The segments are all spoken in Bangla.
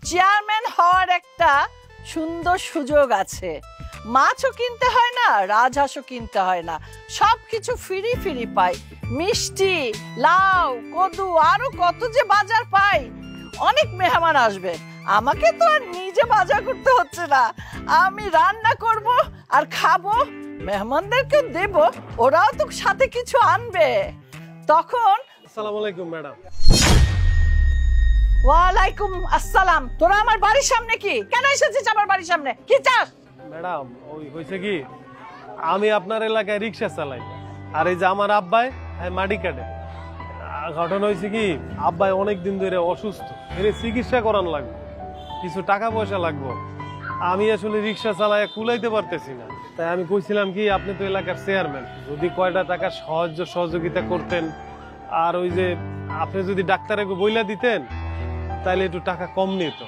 চেয়ারম্যান হওয়ার একটা সুন্দর সুযোগ আছে। মাছও কিনতে হয় না, রাজহাঁসও কিনতে হয় না, সবকিছু ফ্রি ফ্রি পাই। মিষ্টি, লাউ, কদু, আরো কত যে বাজার পাই। অনেক মেহমান আসবে, আমাকে তো আর নিজে বাজার করতে হচ্ছে না, আমি রান্না করব আর খাবো, মেহমানদেরকে দেব, ওরাও তো সাথে কিছু আনবে। তখন আসসালামু আলাইকুম ম্যাডাম। ওয়ালাইকুম আসসালাম। তোরা আমার বাড়ির সামনে কি কেন এসেছিস? আমার বাড়ির সামনে কি চাস? ম্যাডাম ওই হয়েছে কি, আমি আপনার এলাকায় রিক্সা চালাই, আর এই যে আমার আব্বাই মাটি কাটে। ঘটনা হয়েছে কি, আব্বাই অনেকদিন ধরে অসুস্থ, এর চিকিৎসা করানো লাগবে, কিছু টাকা পয়সা লাগবে। আমি আসলে রিক্সা চালায় কুলাইতে পারতেছি না, তাই আমি কইছিলাম কি, আপনি তো এলাকার চেয়ারম্যান, যদি কয়টা টাকা সহযোগিতা করতেন, আর ওই যে আপনি যদি ডাক্তারে বইলা দিতেন তাহলে একটু টাকা কম নিত।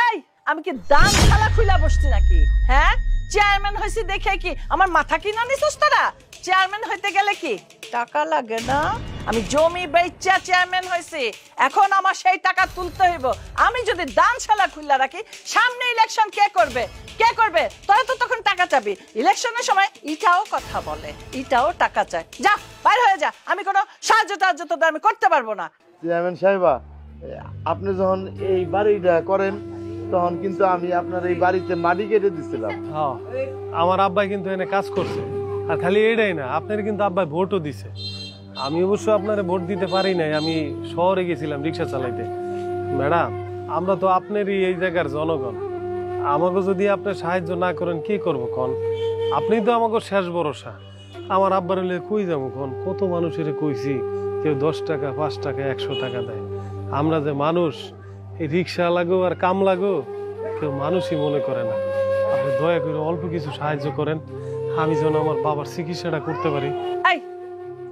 এই আমি কি দাম খালা খুইলা বসছি নাকি? হ্যাঁ, চেয়ারম্যান হইছি দেখে কি আমার মাথা কিনা নিছিস তোরা? চেয়ারম্যান হইতে গেলে কি টাকা লাগে না? আমি জমি বেচা চেয়ারম্যান হইছি, এখন আমার সেই টাকা তুলতে হইব। আমি যদি দানশালা খুললা রাখি, সামনে ইলেকশন কে করবে? কে করবে? তোরা তো তখন টাকা চাবি, ইলেকশনের সময় ইটাও কথা বলে, ইটাও টাকা চায়। যা বাইরে হয়ে যা, আমি কোনো সাহায্য টাহায্য তোদের আমি করতে পারবো না। চেয়ারম্যান সাহেবা, আপনি যখন এই বাড়িটা করেন তখন কিন্তু আমি আপনার এই বাড়িতে মাটি কেটে দিছিলাম। হ্যাঁ, আমার আব্বাই কিন্তু এনে কাজ করছে, আর খালি এটাই না, আপনার কিন্তু আব্বাই ভোটও দিছে। আমি অবশ্য আপনারে ভোট দিতে পারি নাই, আমি শহরে গেছিলাম রিক্সা চালাইতে। ম্যাডাম আমরা তো আপনারই এই জায়গার জনগণ, আমাকে যদি আপনি সাহায্য না করেন কি করবো কন? আপনি তো আমাকে শেষ ভরসা। আমার আব্বার হলে কই যাবো কন? কত মানুষের কইছি, কেউ 10 টাকা, 5 টাকা, 100 টাকা দেয়। আমরা যে মানুষ, এই রিক্সা লাগো আর কাম লাগো, কেউ মানুষই মনে করে না। আপনি দয়া করে অল্প কিছু সাহায্য করেন, আমি যেন আমার বাবার চিকিৎসাটা করতে পারি। এই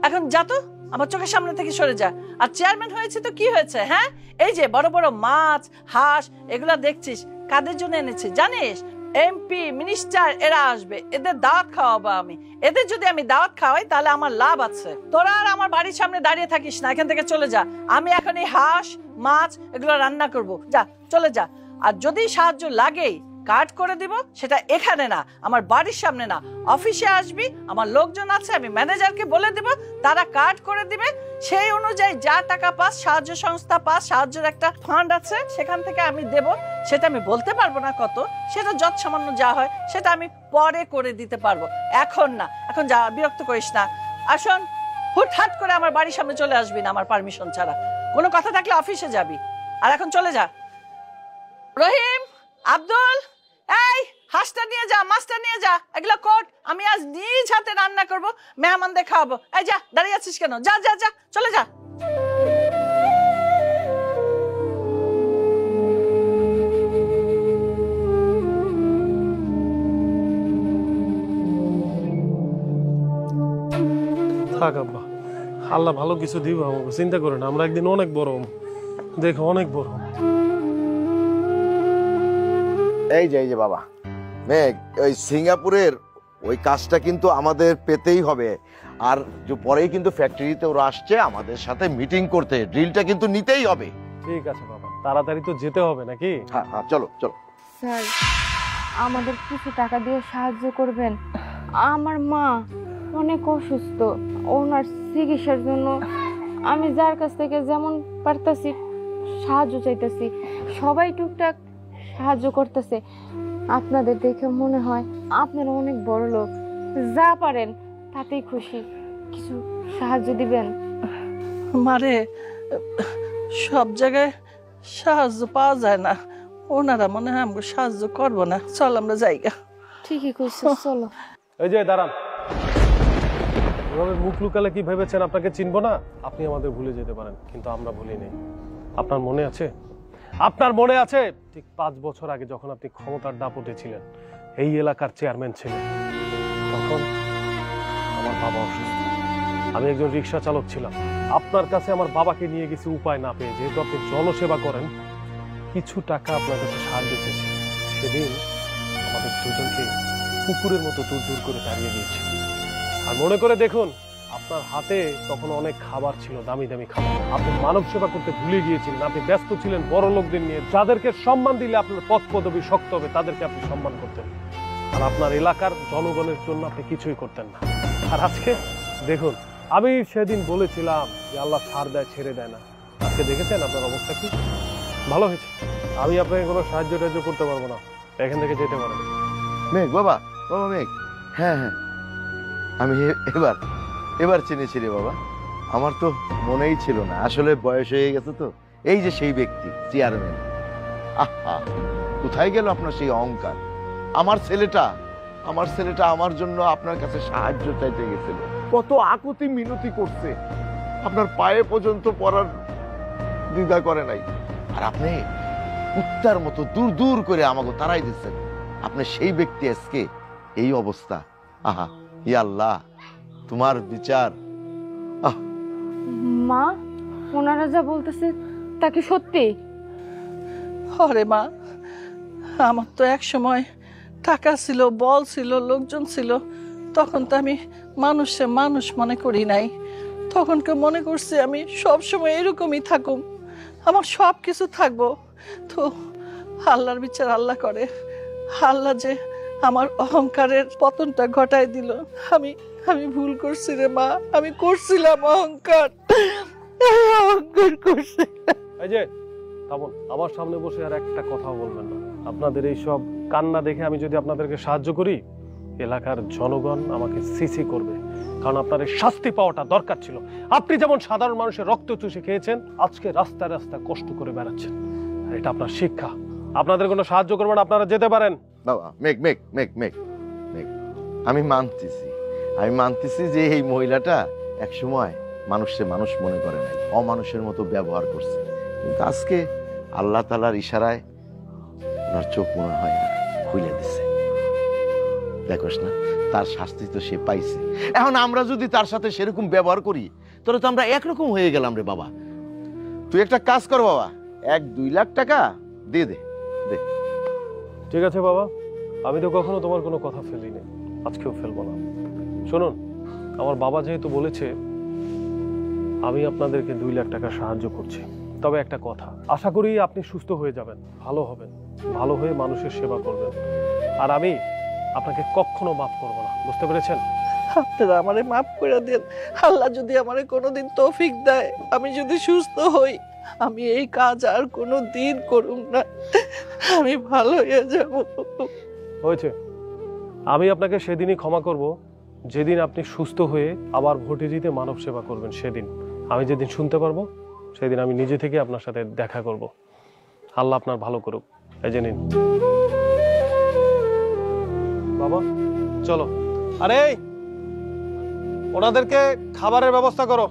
এখন যা তো, আমার চোখের সামনে থেকে সরে যা। আর চেয়ারম্যান হয়েছে তো কি হয়েছে? হ্যাঁ, এই যে বড় বড় মাছ, হাঁস এগুলা দেখছিস, কাদের জন্য এনেছে জানিস? এমপি, মিনিস্টার এরা আসবে, এদের দাওয়াত খাওয়াবো আমি। এদের যদি আমি দাওয়াত খাওয়াই তাহলে আমার লাভ আছে। তোরা আর আমার বাড়ির সামনে দাঁড়িয়ে থাকিস না, এখান থেকে চলে যা। আমি এখন এই হাঁস মাছ এগুলো রান্না করব, যা চলে যা। আর যদি সাহায্য লাগেই কাট করে দিব, সেটা এখানে না, আমার বাড়ির সামনে না, অফিসে আসবি, আমার লোকজন আছে, আমি ম্যানেজারকে বলে দিব, তারা কাট করে দিবে। সেই অনুযায়ী যা টাকা পাস, সাহায্য সংস্থা পাস, সাহায্যের একটা ফান্ড আছে, সেখান থেকে আমি দেব। সেটা আমি বলতে পারবো না কত, সেটা যত সামান্য যা হয় সেটা আমি পরে করে দিতে পারবো, এখন না। এখন যা, বিরক্ত করিস না। আসুন, হুটহাট করে আমার বাড়ির সামনে চলে আসবি না আমার পারমিশন ছাড়া। কোনো কথা থাকলে অফিসে যাবি, আর এখন চলে যা। রহিম, আব্দুল, এই হাঁসটা নিয়ে যা, মাছটা নিয়ে যা, এগুলো কোট, আমি আজ নিজ হাতে রান্না করব, মেহমানদের খাওয়াবো। এই যা, দাঁড়িয়ে আছিস কেন? যা যা যা, চলে যা। থাক আব্বা, আল্লাহ ভালো কিছু দিব আমাকে, চিন্তা করেন। আমরা একদিন অনেক বড় হব, দেখো অনেক বড় হব। এই যে বাবা মেঘ, ওই সিঙ্গাপুরের ওই কাজটা কিন্তু আমাদের পেতেই হবে। আর যে পরেই কিন্তু ফ্যাক্টরিতে ওরা আসছে আমাদের সাথে মিটিং করতে, ড্রিলটা কিন্তু নিতেই হবে। ঠিক আছে বাবা, তাড়াতাড়ি তো যেতে হবে নাকি? হ্যাঁ হ্যাঁ, চলো চলো। স্যার, আমাদের কিছু টাকা দিয়ে সাহায্য করবেন। আমার মা অনেক অসুস্থ, ওনার চিকিৎসার জন্য আমি যার কাছ থেকে যেমন পারতাছি সাহায্য চাইতেছি, সবাই টুকটাক সাহায্য করতেছে। আপনাদের দেখে মনে হয় আপনারা অনেক বড় লোক, যা পারেন তাতেই খুশি, কিছু সাহায্য দিবেন। মারে, সব জায়গায় সাহায্য পাওয়া যায় না, ওনারা মনে হয় আমাকে সাহায্য করবো না। চল আমরা যাইগা। ঠিকই কইছো, চলো। এই যে দাঁড়ান, এভাবে মুখ লুকালে কি ভেবেছেন আপনাকে চিনবো না? আপনি আমাদের ভুলে যেতে পারেন, কিন্তু আমরা ভুলি নেই। আপনার মনে আছে? আপনার মনে আছে ঠিক 5 বছর আগে যখন আপনি ক্ষমতার দাপটে ছিলেন, এই এলাকার চেয়ারম্যান ছিলেন, তখন আমার বাবা অসুস্থ, আমি একজন রিক্সা চালক ছিলাম। আপনার কাছে আমার বাবাকে নিয়ে গেছি উপায় না পেয়ে, যেহেতু আপনি জনসেবা করেন, কিছু টাকা আপনার কাছে সাহায্য চেয়েছি। সেদিন আমাদের দুজনকে কুকুরের মতো দূর দূর করে দাঁড়িয়ে দিয়েছে। আর মনে করে দেখুন, আপনার হাতে তখন অনেক খাবার ছিল, দামি দামি খাবার। আপনি মানব সেবা করতে ভুলে গিয়েছিলেন। আপনি ব্যস্ত ছিলেন বড় লোকদের নিয়ে, যাদেরকে সম্মান দিলে আপনার পদ পদবি শক্ত হবে, তাদেরকে আপনি সম্মান করতেন। আর আপনার এলাকার জনগণের জন্য আপনি কিছুই করতেন না। আর আজকে দেখুন, আমি সেদিন বলেছিলাম যে আল্লাহ ছাড় দেয় ছেড়ে দেয় না। আজকে দেখেছেন আপনার অবস্থা কি? ভালো হয়েছে। আমি আপনাকে কোনো সাহায্য টাহায্য করতে পারবো না, এখান থেকে যেতে পারেন। মেঘ বাবা, বাবা মেঘ, হ্যাঁ হ্যাঁ, আমি এবার চিনেছি রে বাবা। আমার তো মনেই ছিল না, আসলে বয়স হয়ে গেছে তো। এই যে সেই ব্যক্তি চেয়ারম্যান, আহা, কোথায় গেল আপনার সেই অহংকার? আমার ছেলেটা আমার জন্য আপনার কাছে সাহায্য চাইতে গেছিল, কত আকুতি মিনতি করছে, আপনার পায়ে পর্যন্ত পড়ার দ্বিধা করে নাই। আর আপনি কুত্তার মতো দূর দূর করে আমাকে তাড়াই দিচ্ছেন। আপনি সেই ব্যক্তি আজকে এই অবস্থা। আহা, ইয়া আল্লাহ, তোমার বিচার। মা, ওনারা যা বলতেছে তা কি সত্যি? হরে মা, আমার তো এক সময় টাকা ছিল, বল ছিল, লোকজন ছিল, তখন তো আমি মানুষ মনে করি নাই। তখনকে মনে করছি আমি সব সময় এরকমই থাকুম, আমার সব কিছু থাকবো। তো আল্লাহর বিচার আল্লাহ করে। আল্লাহ যে আমার অহংকারের পতনটা ঘটায় দিল। আমি ভুল করছি রে মা, আমি করছিলাম অহংকার করছি। এই যে তেমন আমার সামনে বসে আর একটা কথা বলবেন না। আপনাদের এই সব কান্না দেখে আমি যদি আপনাদেরকে সাহায্য করি, এলাকার জনগণ আমাকে সিসি করবে। কারণ আপনার এই শাস্তি পাওয়াটা দরকার ছিল। আপনি যেমন সাধারণ মানুষের রক্ত চুষে খেয়েছেন, আজকে রাস্তায় রাস্তায় কষ্ট করে বেড়াচ্ছেন। আর এটা আপনার শিক্ষা। আপনাদের কোনো সাহায্য করবেন, আপনারা যেতে পারেন। বাবা মেঘ মেঘ মেঘ মেঘ মেঘ, আমি মানতেছি যে এই মহিলাটা এক সময় মানুষকে মানুষ মনে করে নাই, অমানুষের মতো ব্যবহার করছে। কিন্তু আজকে আল্লাহ তাআলার ইশারায় ওনার চোখ মনে হয় খুলে দিছে। দেখোস না, তার শাস্তি তো সে পাইছে। এখন আমরা যদি তার সাথে সেরকম ব্যবহার করি, তাহলে তো আমরা একরকম হয়ে গেলাম রে বাবা। তুই একটা কাজ কর বাবা, 1-2 লাখ টাকা দিয়ে দে। ঠিক আছে বাবা, আমি তো কখনো তোমার কোনো কথা ফেলিনি, আজকেও ফেলবো না। শুনুন, আমার বাবা যেহেতু বলেছে, আমি আপনাদেরকে 2 লাখ টাকা সাহায্য করছি। তবে একটা কথা, আশা করি আপনি সুস্থ হয়ে যাবেন, ভালো হবেন, ভালো হয়ে মানুষের সেবা করবেন। আর আমি আপনাকে কখনো মাফ করব না, বুঝতে পেরেছেন? আপনারা আমারে মাফ করে দেন। আল্লাহ যদি আমারে কোনোদিন তৌফিক দেয়, আমি যদি সুস্থ হই, আমি এই কাজ আর কোনো দিন করুম না, আমি ভালো হয়ে যাব। হয়েছে, আমি আপনাকে সেদিনই ক্ষমা করব যেদিন আপনি সুস্থ হয়ে আবার ভোটে জিতে মানব সেবা করবেন। সেদিন আমি যেদিন শুনতে পারবো, সেদিন আমি নিজে থেকে আপনার সাথে দেখা করব। আল্লাহ আপনার ভালো করুক। এই যে নিন বাবা, চলো। আরে ওনাদেরকে খাবারের ব্যবস্থা করো।